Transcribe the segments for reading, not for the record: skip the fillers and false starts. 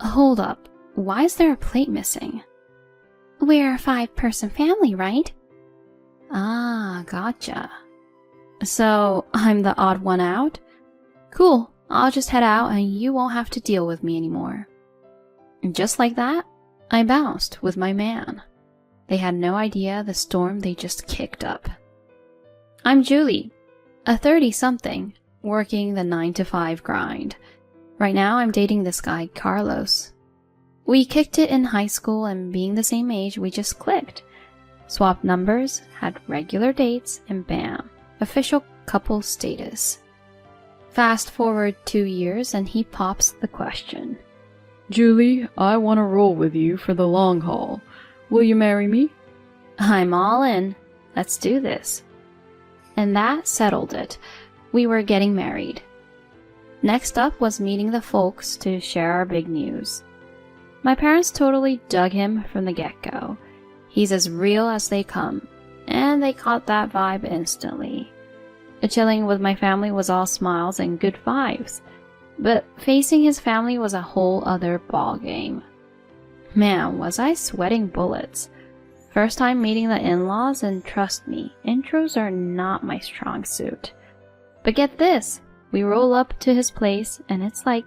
Hold up, why is there a plate missing? We're a 5-person family, right? Ah, gotcha. So, I'm the odd one out? Cool, I'll just head out and you won't have to deal with me anymore. And just like that, I bounced with my man. They had no idea the storm they just kicked up. I'm Julie, a 30-something, working the 9-to-5 grind. Right now I'm dating this guy, Carlos. We kicked it in high school and being the same age, we just clicked. Swapped numbers, had regular dates, and bam, official couple status. Fast forward 2 years and he pops the question. Julie, I want to roll with you for the long haul. Will you marry me? I'm all in. Let's do this. And that settled it. We were getting married. Next up was meeting the folks to share our big news. My parents totally dug him from the get-go. He's as real as they come, and they caught that vibe instantly. Chilling with my family was all smiles and good vibes, but facing his family was a whole other ballgame. Man, was I sweating bullets. First time meeting the in-laws, and trust me, intros are not my strong suit. But get this, we roll up to his place and it's like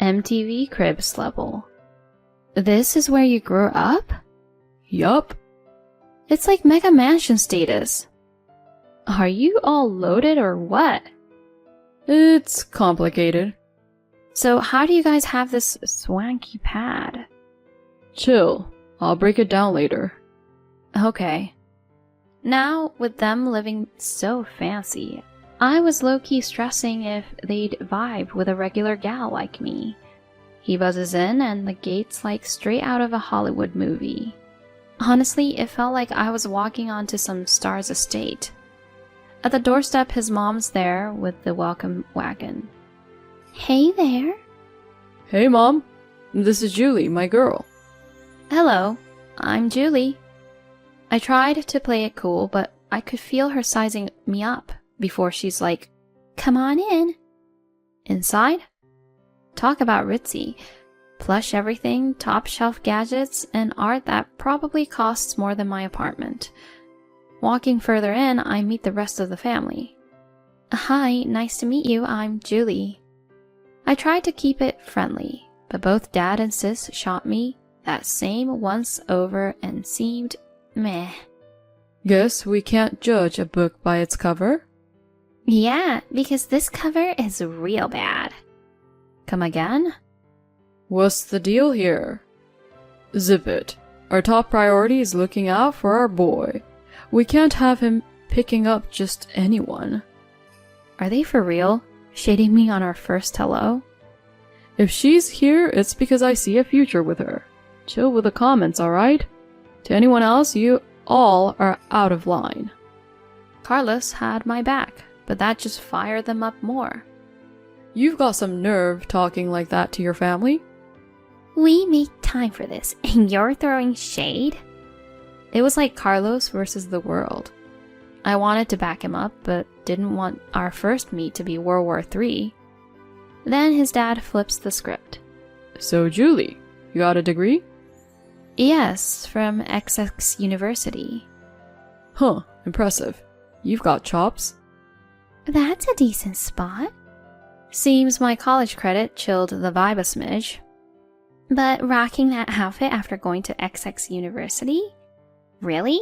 MTV Cribs level. This is where you grew up? Yup. It's like Mega Mansion status. Are you all loaded or what? It's complicated. So how do you guys have this swanky pad? Chill, I'll break it down later. Okay. Now, with them living so fancy, I was low-key stressing if they'd vibe with a regular gal like me. He buzzes in and the gate's like straight out of a Hollywood movie. Honestly, it felt like I was walking onto some star's estate. At the doorstep, his mom's there with the welcome wagon. Hey there. Hey Mom, this is Julie, my girl. Hello, I'm Julie. I tried to play it cool, but I could feel her sizing me up before she's like, come on in. Inside? Talk about ritzy. Plush everything, top shelf gadgets, and art that probably costs more than my apartment. Walking further in, I meet the rest of the family. Hi, nice to meet you, I'm Julie. I tried to keep it friendly, but both Dad and Sis shot me that same once over and seemed meh. Guess we can't judge a book by its cover? Yeah, because this cover is real bad. Come again? What's the deal here? Zip it. Our top priority is looking out for our boy. We can't have him picking up just anyone. Are they for real? Shading me on our first hello? If she's here, it's because I see a future with her. Chill with the comments, alright? To anyone else, you all are out of line. Carlos had my back, but that just fired them up more. You've got some nerve talking like that to your family. We make time for this, and you're throwing shade? It was like Carlos versus the world. I wanted to back him up, but didn't want our first meet to be World War III. Then his dad flips the script. So Julie, you got a degree? Yes, from XX University. Huh, impressive. You've got chops. That's a decent spot. Seems my college credit chilled the vibe a smidge. But rocking that outfit after going to XX University? Really?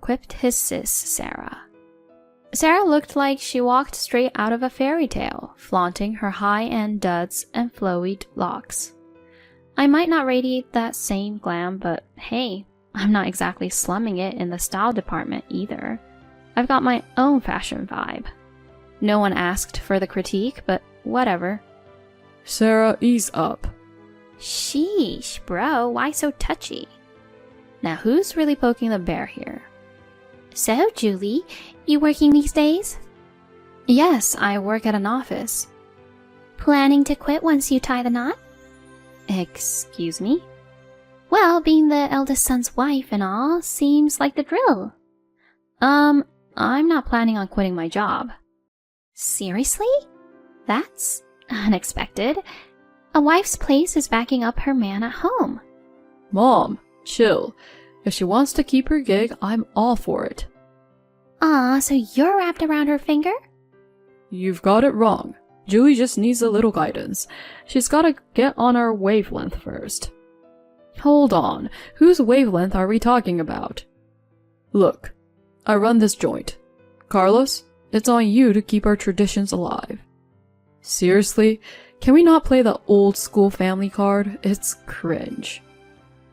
Quipped his sis, Sarah. Sarah looked like she walked straight out of a fairy tale, flaunting her high-end duds and flowy locks. I might not radiate that same glam, but hey, I'm not exactly slumming it in the style department either. I've got my own fashion vibe. No one asked for the critique, but whatever. Sarah, ease up. Sheesh, bro, why so touchy? Now who's really poking the bear here? So, Julie, you working these days? Yes, I work at an office. Planning to quit once you tie the knot? Excuse me? Well, being the eldest son's wife and all seems like the drill. I'm not planning on quitting my job. Seriously? That's unexpected. A wife's place is backing up her man at home. Mom, chill. If she wants to keep her gig, I'm all for it. Aw, so you're wrapped around her finger? You've got it wrong. Julie just needs a little guidance. She's gotta get on our wavelength first. Hold on, whose wavelength are we talking about? Look, I run this joint. Carlos, it's on you to keep our traditions alive. Seriously, can we not play the old school family card? It's cringe.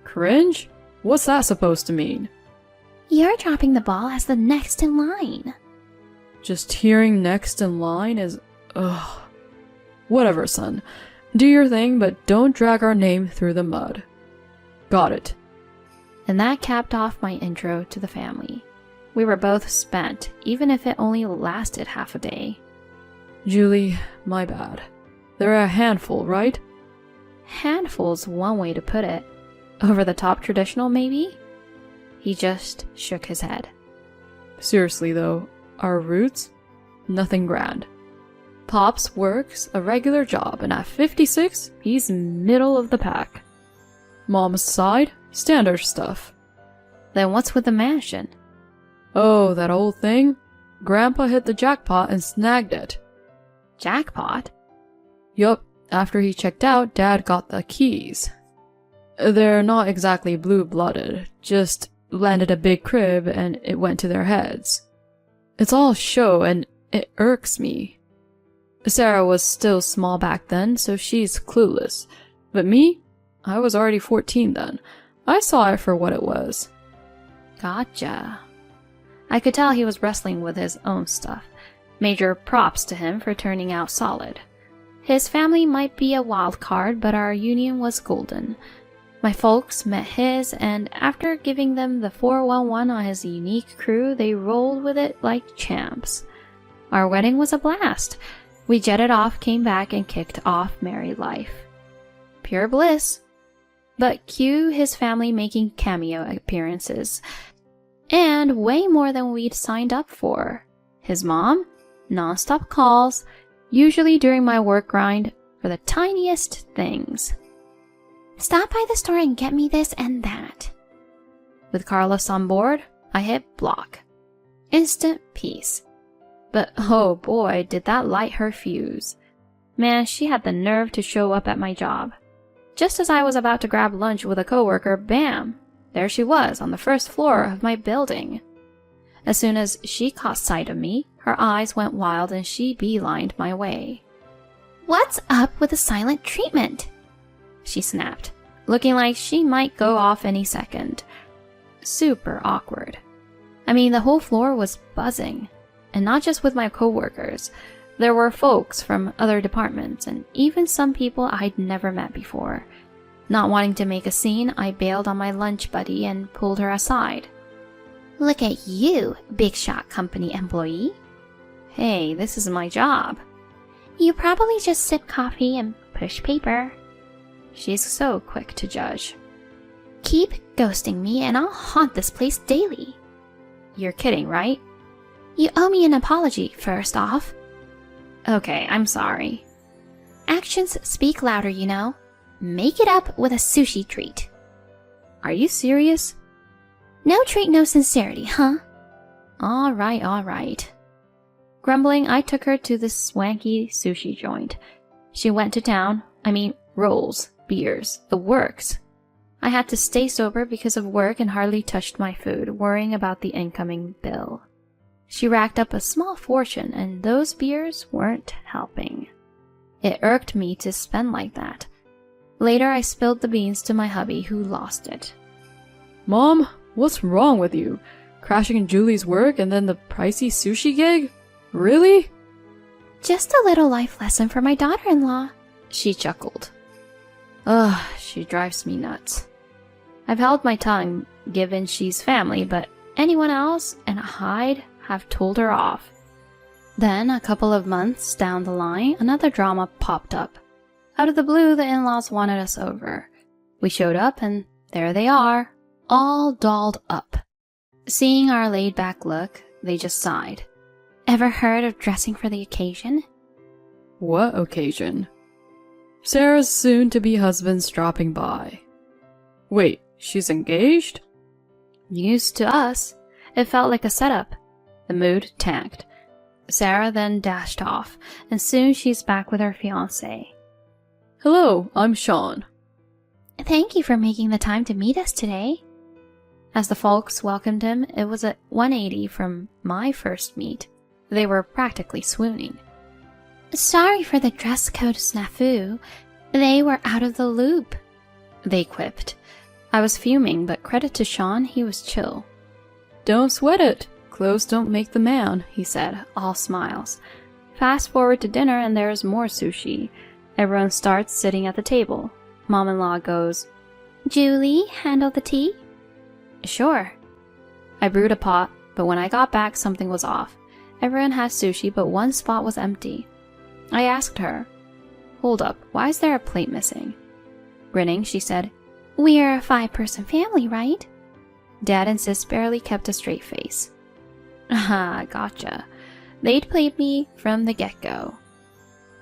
Cringe? What's that supposed to mean? You're dropping the ball as the next in line. Just hearing next in line is... ugh. Whatever, son. Do your thing, but don't drag our name through the mud. Got it. And that capped off my intro to the family. We were both spent, even if it only lasted half a day. Julie, my bad. They're a handful, right? Handful's one way to put it. Over the top traditional, maybe? He just shook his head. Seriously though, our roots? Nothing grand. Pops works a regular job, and at 56, he's middle of the pack. Mom's side? Standard stuff. Then what's with the mansion? Oh, that old thing? Grandpa hit the jackpot and snagged it. Jackpot? Yup, after he checked out, Dad got the keys. They're not exactly blue-blooded, just landed a big crib and it went to their heads. It's all show and it irks me. Sarah was still small back then, so she's clueless. But me? I was already 14 then. I saw it for what it was. Gotcha. I could tell he was wrestling with his own stuff. Major props to him for turning out solid. His family might be a wild card, but our union was golden. My folks met his, and after giving them the 411 on his unique crew, they rolled with it like champs. Our wedding was a blast. We jetted off, came back, and kicked off married life. Pure bliss. But cue his family making cameo appearances. And way more than we'd signed up for. His mom, non-stop calls, usually during my work grind, for the tiniest things. Stop by the store and get me this and that. With Carlos on board, I hit block. Instant peace. But oh boy, did that light her fuse. Man, she had the nerve to show up at my job. Just as I was about to grab lunch with a coworker, bam! There she was on the first floor of my building. As soon as she caught sight of me, her eyes went wild and she beelined my way. What's up with the silent treatment? She snapped, looking like she might go off any second. Super awkward. I mean, the whole floor was buzzing. And not just with my coworkers. There were folks from other departments and even some people I'd never met before. Not wanting to make a scene, I bailed on my lunch buddy and pulled her aside. Look at you, big shot company employee. Hey, this is my job. You probably just sip coffee and push paper. She's so quick to judge. Keep ghosting me and I'll haunt this place daily. You're kidding, right? You owe me an apology, first off. Okay, I'm sorry. Actions speak louder, you know. Make it up with a sushi treat. Are you serious? No treat, no sincerity, huh? Alright, alright. Grumbling, I took her to this swanky sushi joint. She went to town. I mean, rolls, beers, the works. I had to stay sober because of work and hardly touched my food, worrying about the incoming bill. She racked up a small fortune, and those beers weren't helping. It irked me to spend like that. Later, I spilled the beans to my hubby, who lost it. Mom, what's wrong with you? Crashing Julie's work and then the pricey sushi gig? Really? Just a little life lesson for my daughter-in-law, she chuckled. Ugh, she drives me nuts. I've held my tongue, given she's family, but anyone else, and I'd have told her off. Then, a couple of months down the line, another drama popped up. Out of the blue, the in-laws wanted us over. We showed up, and there they are, all dolled up. Seeing our laid-back look, they just sighed. Ever heard of dressing for the occasion? What occasion? Sarah's soon-to-be husband's dropping by. Wait, she's engaged? News to us. It felt like a setup. The mood tanked. Sarah then dashed off, and soon she's back with her fiancé. Hello, I'm Sean. Thank you for making the time to meet us today. As the folks welcomed him, it was a 180 from my first meet. They were practically swooning. Sorry for the dress code snafu. They were out of the loop, they quipped. I was fuming, but credit to Sean, he was chill. Don't sweat it. Clothes don't make the man, he said, all smiles. Fast forward to dinner and there's more sushi. Everyone starts sitting at the table. Mom-in-law goes, Julie, handle the tea? Sure. I brewed a pot, but when I got back something was off. Everyone had sushi, but one spot was empty. I asked her, hold up, why is there a plate missing? Grinning, she said, We're a 5-person family, right? Dad and sis barely kept a straight face. Ah, gotcha. They'd played me from the get-go.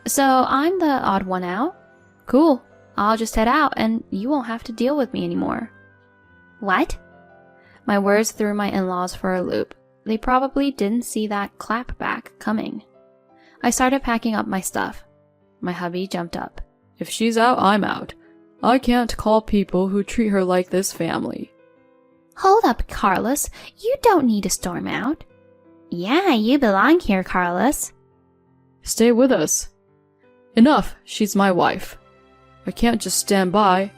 So I'm the odd one out? Cool. I'll just head out and you won't have to deal with me anymore. What? My words threw my in-laws for a loop. They probably didn't see that clapback coming. I started packing up my stuff. My hubby jumped up. If she's out, I'm out. I can't call people who treat her like this family. Hold up, Carlos. You don't need to storm out. Yeah, you belong here, Carlos. Stay with us. Enough, she's my wife. I can't just stand by.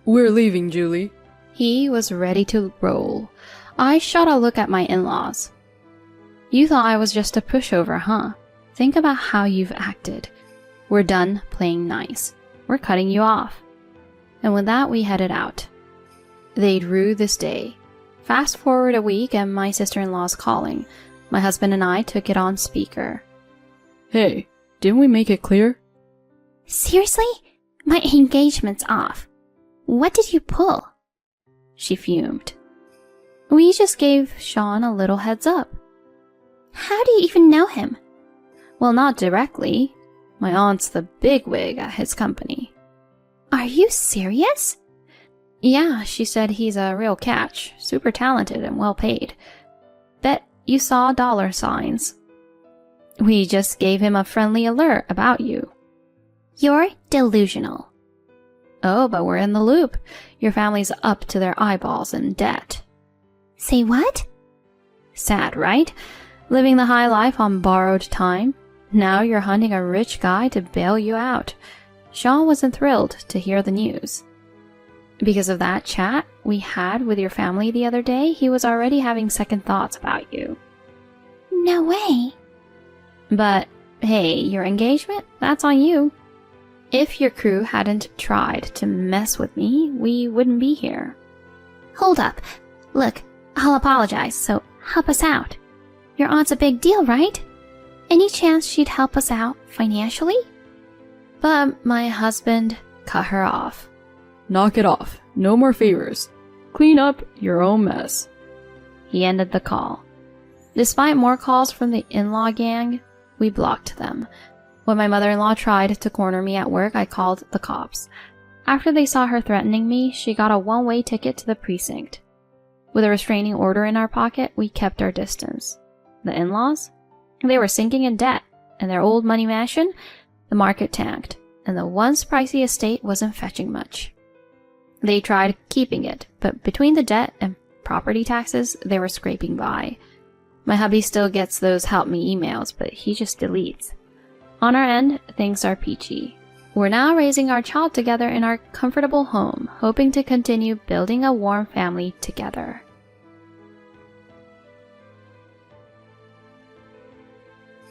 We're leaving, Julie. He was ready to roll. I shot a look at my in-laws. You thought I was just a pushover, huh? Think about how you've acted. We're done playing nice. We're cutting you off. And with that, we headed out. They'd rue this day. Fast forward a week and my sister-in-law's calling. My husband and I took it on speaker. Hey, didn't we make it clear? Seriously? My engagement's off. What did you pull? She fumed. We just gave Sean a little heads up. How do you even know him? Well, not directly. My aunt's the bigwig at his company. Are you serious? Yeah, she said he's a real catch, super talented and well paid. Bet you saw dollar signs. We just gave him a friendly alert about you. You're delusional. Oh, but we're in the loop. Your family's up to their eyeballs in debt. Say what? Sad, right? Living the high life on borrowed time. Now you're hunting a rich guy to bail you out. Sean wasn't thrilled to hear the news. Because of that chat we had with your family the other day, he was already having second thoughts about you. No way. But, hey, your engagement? That's on you. If your crew hadn't tried to mess with me, we wouldn't be here. Hold up. Look, I'll apologize, so help us out. Your aunt's a big deal, right? Any chance she'd help us out financially? But my husband cut her off. Knock it off. No more favors. Clean up your own mess. He ended the call. Despite more calls from the in-law gang, we blocked them. When my mother-in-law tried to corner me at work, I called the cops. After they saw her threatening me, she got a one-way ticket to the precinct. With a restraining order in our pocket, we kept our distance. The in-laws? They were sinking in debt, and their old money mansion, the market tanked, and the once pricey estate wasn't fetching much. They tried keeping it, but between the debt and property taxes, they were scraping by. My hubby still gets those help me emails, but he just deletes. On our end, things are peachy. We're now raising our child together in our comfortable home, hoping to continue building a warm family together.